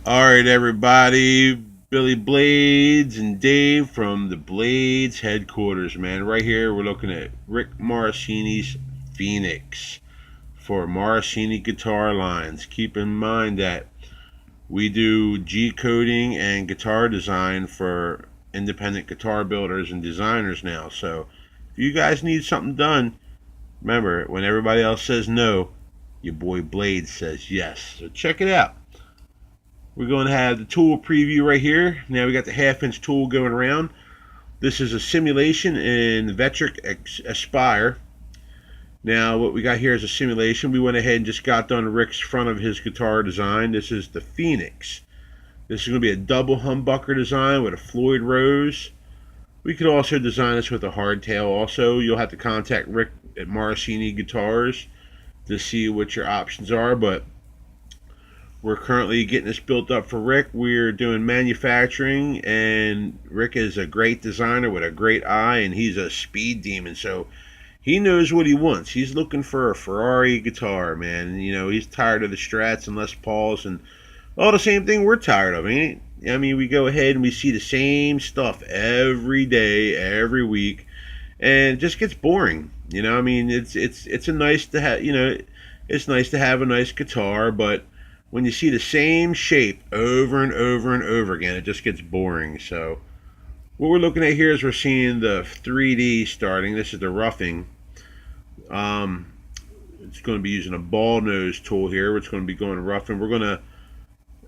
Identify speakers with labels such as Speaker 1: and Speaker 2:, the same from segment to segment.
Speaker 1: All right, everybody. Billy Blades and Dave from the Blades headquarters, man. Right here, we're looking at Rick Morosini's Phoenix for Morosini guitar lines. Keep in mind that we do G coding and guitar design for independent guitar builders and designers now. So if you guys need something done, remember, when everybody else says no, your boy Blades says yes. So check it out. We're going to have the tool preview right here. Now we got the half-inch tool going around. This is a simulation in Vectric Aspire. Now what we got here is a simulation. We went ahead and just got done Rick's front of his guitar design. This is the Phoenix. This is going to be a double humbucker design with a Floyd Rose. We could also design this with a hardtail also. You'll have to contact Rick at Morosini Guitars to see what your options are, but we're currently getting this built up for Rick. We're doing manufacturing, and Rick is a great designer with a great eye, and he's a speed demon, so he knows what he wants. He's looking for a Ferrari guitar, man. You know, he's tired of the Strats and Les Pauls and all the same thing we're tired of, ain't it? I mean, we go ahead and we see the same stuff every day, every week, and it just gets boring. You know, I mean, it's a nice to have. You know, it's nice to have a nice guitar, but when you see the same shape over and over and over again, it just gets boring. So what we're looking at here is we're seeing the 3D starting. This is the roughing. It's going to be using a ball nose tool here. It's going to be going roughing. We're going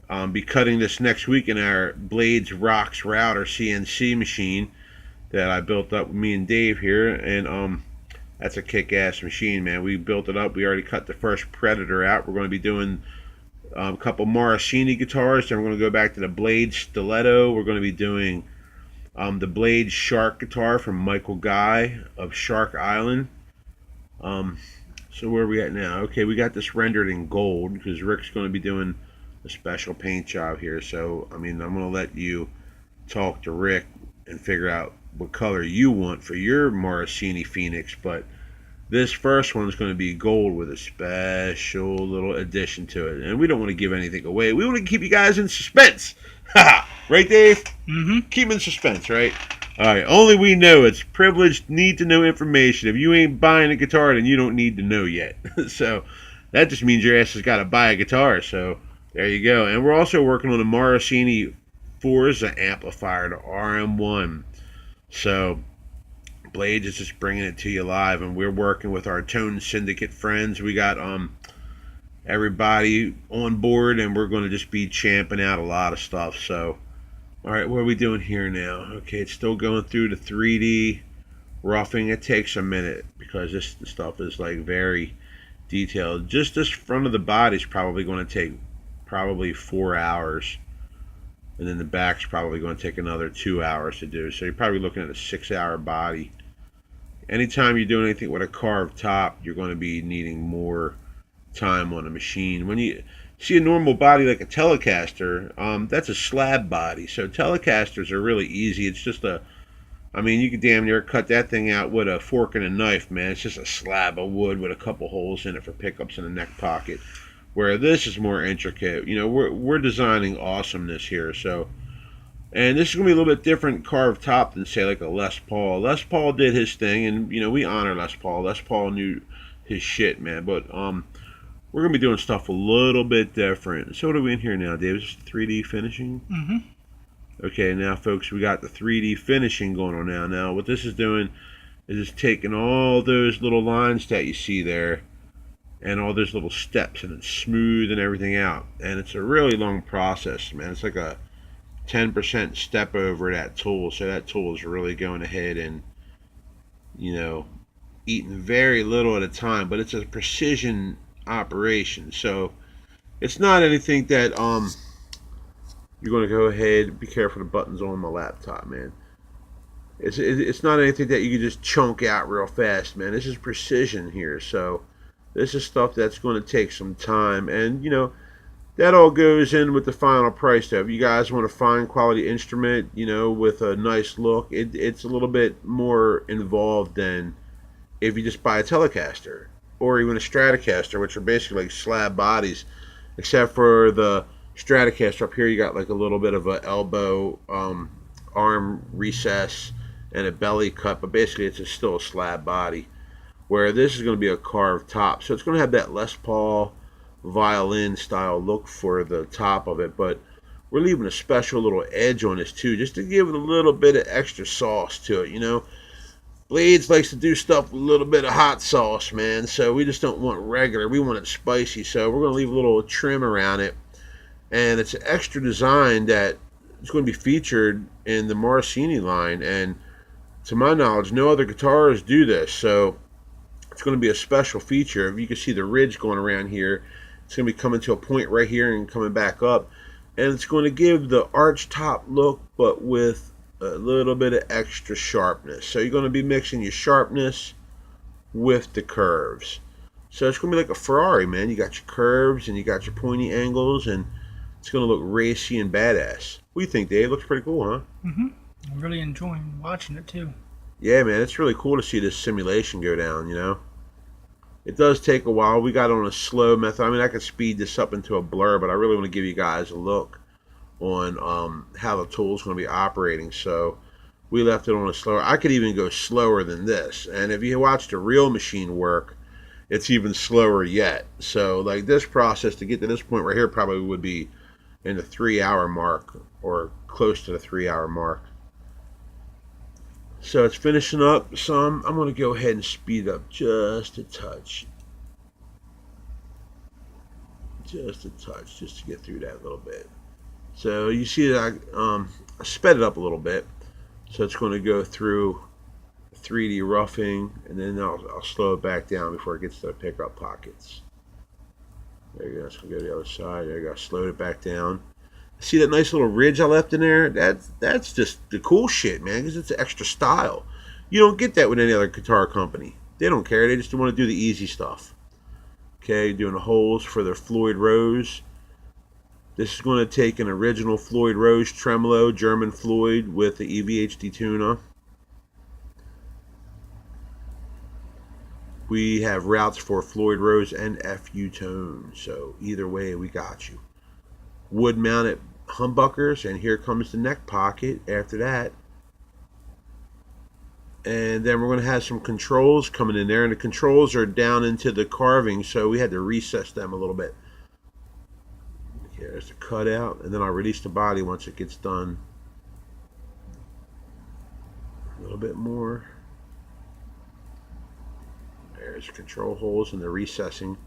Speaker 1: to be cutting this next week in our Blades Rocks Router CNC machine that I built up with me and Dave here. And that's a kick-ass machine, man. We built it up. We already cut the first Predator out. We're going to be doing a couple Morosini guitars. Then we're going to go back to the Blade Stiletto. We're going to be doing the Blade Shark guitar from Michael Guy of Shark Island. So where are we at now? Okay, we got this rendered in gold because Rick's going to be doing a special paint job here. So, I mean, I'm going to let you talk to Rick and figure out what color you want for your Morosini Phoenix. But this first one is going to be gold with a special little addition to it. And we don't want to give anything away. We want to keep you guys in suspense. Right, Dave?
Speaker 2: Mm-hmm.
Speaker 1: Keep in suspense, right? All right. Only we know. It's privileged, need to know information. If you ain't buying a guitar, then you don't need to know yet. So that just means your ass has got to buy a guitar. So there you go. And we're also working on a Morosini Forza amplifier, the RM1. So Blades is just bringing it to you live, and we're working with our Tone Syndicate friends. We got everybody on board, and we're going to just be champing out a lot of stuff. So, all right, what are we doing here now? Okay, it's still going through the 3D roughing. It takes a minute because this stuff is like very detailed. Just this front of the body is probably going to take probably 4 hours, and then the back's probably going to take another 2 hours to do. So you're probably looking at a 6-hour body. Anytime you're doing anything with a carved top, you're going to be needing more time on a machine. When you see a normal body like a Telecaster, that's a slab body. So Telecasters are really easy. It's just I mean, you could damn near cut that thing out with a fork and a knife, man. It's just a slab of wood with a couple holes in it for pickups and a neck pocket. Where this is more intricate. You know, we're designing awesomeness here. So, and this is going to be a little bit different carved top than, say, like a Les Paul. Les Paul did his thing, and, you know, we honor Les Paul. Les Paul knew his shit, man. But we're going to be doing stuff a little bit different. So what are we in here now, Dave? Is this 3D finishing?
Speaker 2: Mm-hmm.
Speaker 1: Okay, now, folks, we got the 3D finishing going on now. Now, what this is doing is it's taking all those little lines that you see there and all those little steps, and it's smoothing everything out. And it's a really long process, man. It's like a 10% step over that tool, so that tool is really going ahead and, you know, eating very little at a time, but it's a precision operation. So it's not anything that you're going to go ahead, be careful, the buttons on my laptop, man. It's not anything that you can just chunk out real fast, man. This is precision here. So this is stuff that's going to take some time, and, you know, that all goes in with the final price, though. If you guys want a fine quality instrument, you know, with a nice look, it's a little bit more involved than if you just buy a Telecaster or even a Stratocaster, which are basically like slab bodies, except for the Stratocaster up here, you got like a little bit of a elbow arm recess and a belly cut, but basically it's still a slab body. Where this is going to be a carved top, so it's going to have that Les Paul violin style look for the top of it, but we're leaving a special little edge on this too, just to give it a little bit of extra sauce to it. You know, Blades likes to do stuff with a little bit of hot sauce, man. So we just don't want regular. We want it spicy. So we're going to leave a little trim around it. And it's an extra design that is going to be featured in the Morosini line. And to my knowledge, no other guitars do this. So it's going to be a special feature. If you can see the ridge going around here, it's going to be coming to a point right here and coming back up. And it's going to give the arch top look, but with a little bit of extra sharpness. So you're going to be mixing your sharpness with the curves. So it's going to be like a Ferrari, man. You got your curves and you got your pointy angles, and it's going to look racy and badass. What do you think, Dave? Looks pretty cool, huh?
Speaker 2: Mm-hmm. I'm really enjoying watching it too.
Speaker 1: Yeah, man. It's really cool to see this simulation go down, you know? It does take a while. We got on a slow method. I mean, I could speed this up into a blur, but I really want to give you guys a look on how the tool's going to be operating. So we left it on a slower. I could even go slower than this. And if you watch the real machine work, it's even slower yet. So like this process to get to this point right here probably would be in the 3-hour mark or close to the 3-hour mark. So it's finishing up some. I'm going to go ahead and speed up just a touch. Just a touch, just to get through that a little bit. So you see that I sped it up a little bit. So it's going to go through 3D roughing, and then I'll slow it back down before it gets to the pickup pockets. There you go. It's going to go to the other side. There you go. Slowed it back down. See that nice little ridge I left in there? That's just the cool shit, man, because it's extra style. You don't get that with any other guitar company. They don't care. They just want to do the easy stuff. Okay, doing the holes for their Floyd Rose. This is going to take an original Floyd Rose tremolo, German Floyd, with the EVHD tuner. We have routes for Floyd Rose and FU tone, so either way we got you. Wood mounted humbuckers, and here comes the neck pocket after that. And then we're going to have some controls coming in there, and the controls are down into the carving, so we had to recess them a little bit. There's the cutout, and then I'll release the body once it gets done. A little bit more. There's the control holes and the recessing.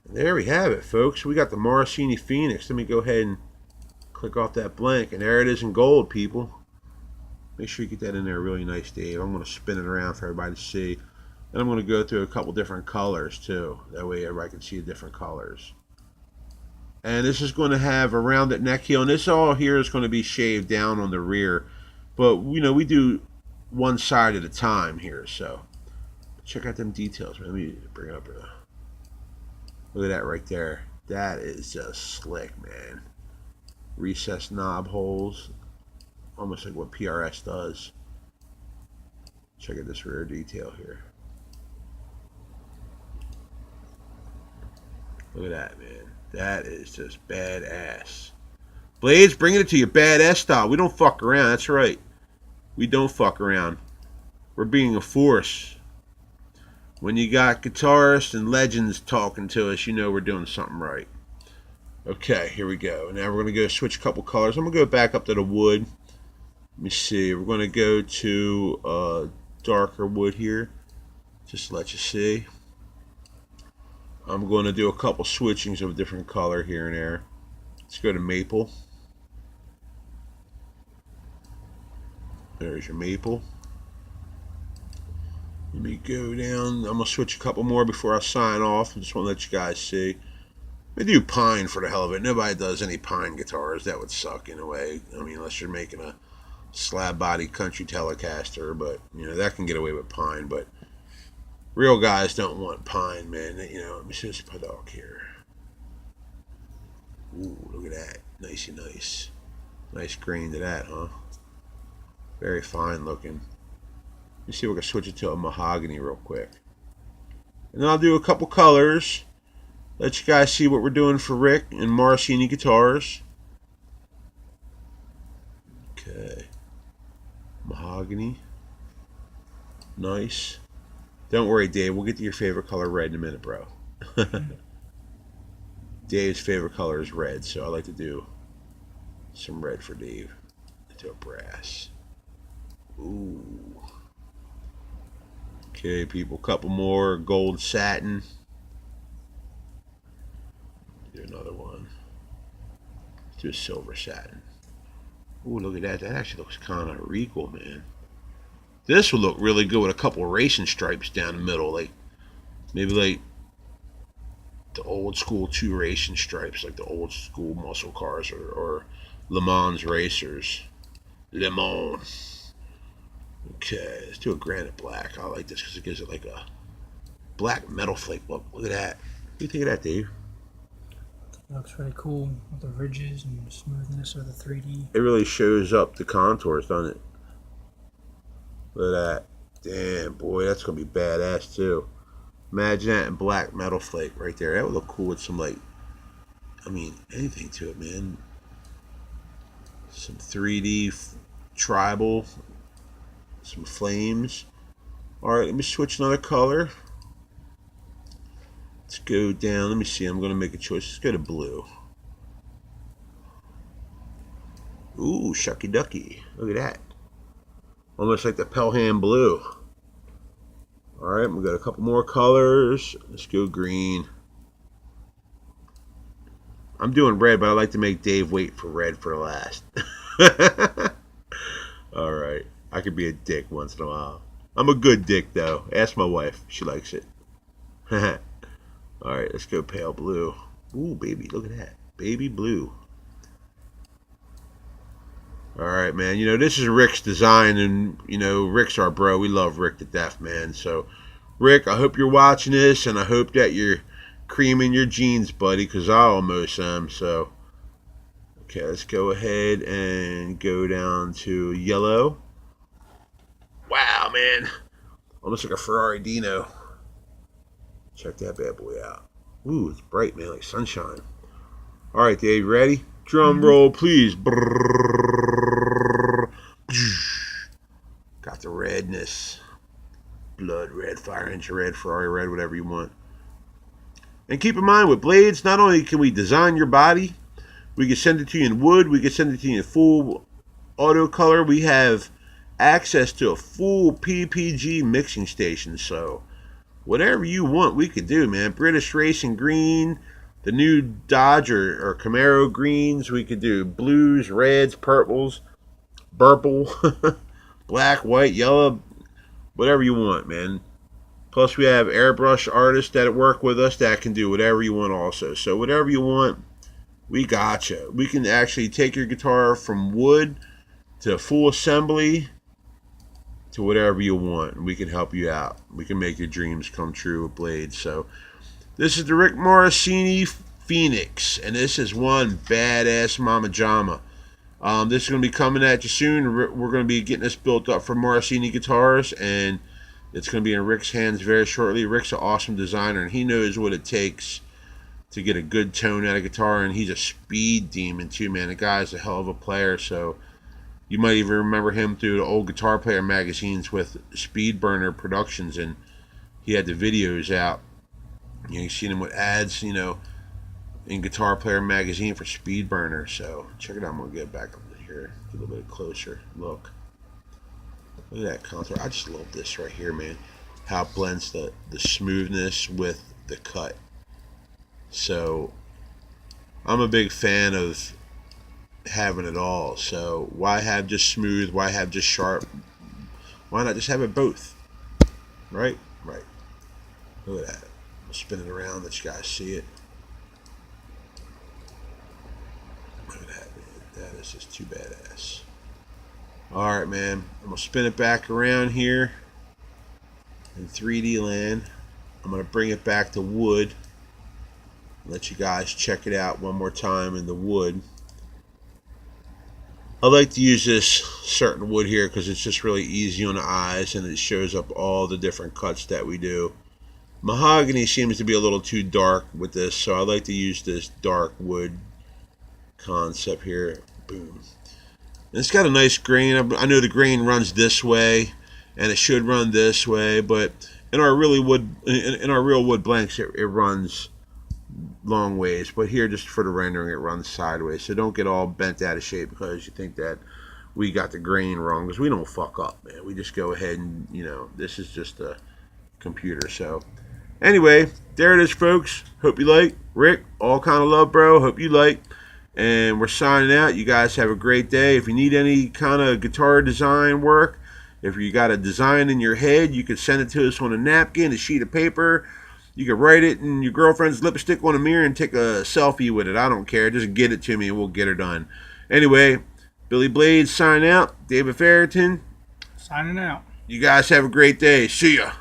Speaker 1: And there we have it, folks. We got the Morosini Phoenix. Let me go ahead and click off that blank, and there it is in gold, people. Make sure you get that in there really nice, Dave. I'm going to spin it around for everybody to see. And I'm going to go through a couple different colors, too. That way everybody can see the different colors. And this is going to have a rounded neck heel. And this all here is going to be shaved down on the rear. But, you know, we do one side at a time here. So, check out them details. Let me bring it up here. Look at that right there. That is just slick, man. Recessed knob holes. Almost like what PRS does. Check out this rear detail here. Look at that, man. That is just badass. Blades, bringing it to you badass style. We don't fuck around. That's right. We don't fuck around. We're being a force. When you got guitarists and legends talking to us, you know we're doing something right. Okay, here we go. Now we're going to go switch a couple colors. I'm going to go back up to the wood. Let me see. We're going to go to darker wood here. Just to let you see. I'm going to do a couple switchings of a different color here and there. Let's go to maple. There's your maple. Let me go down. I'm going to switch a couple more before I sign off. I just want to let you guys see. I do pine for the hell of it. Nobody does any pine guitars. That would suck in a way. I mean, unless you're making a slab body country Telecaster, but you know that can get away with pine. But real guys don't want pine, man. You know, let me see this paddock here. Ooh, look at that. Nicey nice. Nice grain to that, huh? Very fine looking. Let me see if we can switch it to a mahogany real quick. And then I'll do a couple colors. Let you guys see what we're doing for Rick and Morosini guitars. Okay. Mahogany. Nice. Don't worry, Dave. We'll get to your favorite color red in a minute, bro. Dave's favorite color is red, so I like to do some red for Dave. Into a brass. Ooh. Okay, people. Couple more gold satin. Do another one. Do a silver satin. Ooh, look at that. That actually looks kind of regal, man. This would look really good with a couple racing stripes down the middle, like maybe like the old school two racing stripes, like the old school muscle cars or Le Mans racers. Le Mans. Okay, let's do a granite black. I like this because it gives it like a black metal flake look. Look at that. What do you think of that, Dave?
Speaker 2: It looks really cool with the ridges and the smoothness of the 3D.
Speaker 1: It really shows up the contours, doesn't it? Look at that. Damn, boy, that's going to be badass, too. Imagine that in black metal flake right there. That would look cool with some, like, I mean, anything to it, man. Some 3D tribal. Some flames. Alright, let me switch another color. Let's go down. Let me see. I'm going to make a choice. Let's go to blue. Ooh, shucky ducky. Look at that. Almost like the Pelham blue. Alright, we got a couple more colors. Let's go green. I'm doing red, but I like to make Dave wait for red for last. Alright. I could be a dick once in a while. I'm a good dick, though. Ask my wife. She likes it. Alright, let's go pale blue. Ooh, baby, look at that. Baby blue. Alright, man. You know, this is Rick's design, and, you know, Rick's our bro. We love Rick to death, man. So, Rick, I hope you're watching this, and I hope that you're creaming your jeans, buddy, because I almost am. So, okay, let's go ahead and go down to yellow. Wow, man. Almost like a Ferrari Dino. Check that bad boy out. Ooh, it's bright, man, like sunshine. All right, Dave, ready? Drum roll, please. Brrr. Got the redness. Blood red, fire engine red, Ferrari red, whatever you want. And keep in mind, with blades, not only can we design your body, we can send it to you in wood, we can send it to you in full auto color. We have access to a full PPG mixing station, so whatever you want, we could do, man. British Racing Green, the new Dodge or Camaro greens. We could do blues, reds, purples, purple, black, white, yellow, whatever you want, man. Plus, we have airbrush artists that work with us that can do whatever you want also. So whatever you want, we gotcha. We can actually take your guitar from wood to full assembly to whatever you want, and we can help you out. We can make your dreams come true with blades. So this is the Rick Morosini Phoenix, and this is one badass mama jama. This is going to be coming at you soon. We're going to be getting this built up for Morosini guitars, and it's going to be in Rick's hands very shortly. Rick's an awesome designer, and he knows what it takes to get a good tone out of guitar, and he's a speed demon too, man. The guy's a hell of a player, so you might even remember him through the old Guitar Player magazines with Speedburner Productions, and he had the videos out. You know, you've seen him with ads, you know, in Guitar Player magazine for Speedburner. So check it out. I'm gonna get back up here, get a little bit closer. Look at that contour. I just love this right here, man. How it blends the smoothness with the cut. So I'm a big fan of having it all. So why have just smooth? Why have just sharp? Why not just have it both? Right? Right. Look at that. I'll spin it around, let you guys see it. Look at that, man. That is just too badass. Alright, man. I'm going to spin it back around here in 3D land. I'm going to bring it back to wood. Let you guys check it out one more time in the wood. I like to use this certain wood here because it's just really easy on the eyes, and it shows up all the different cuts that we do. Mahogany seems to be a little too dark with this, so I like to use this dark wood concept here. Boom. And it's got a nice grain. I know the grain runs this way, and it should run this way, but in our real wood blanks, it runs long ways. But here, just for the rendering, it runs sideways. So don't get all bent out of shape because you think that we got the grain wrong, because we don't fuck up, man. We just go ahead and, this is just a computer. So anyway, there it is, folks. Hope you like. Rick, all kind of love, bro. Hope you like. And we're signing out. You guys have a great day. If you need any kind of guitar design work, if you got a design in your head, you can send it to us on a napkin, a sheet of paper. You can write it in your girlfriend's lipstick on a mirror and take a selfie with it. I don't care. Just get it to me and we'll get it done. Anyway, Billy Blades signing out. David Ferriton
Speaker 2: Signing out.
Speaker 1: You guys have a great day. See ya.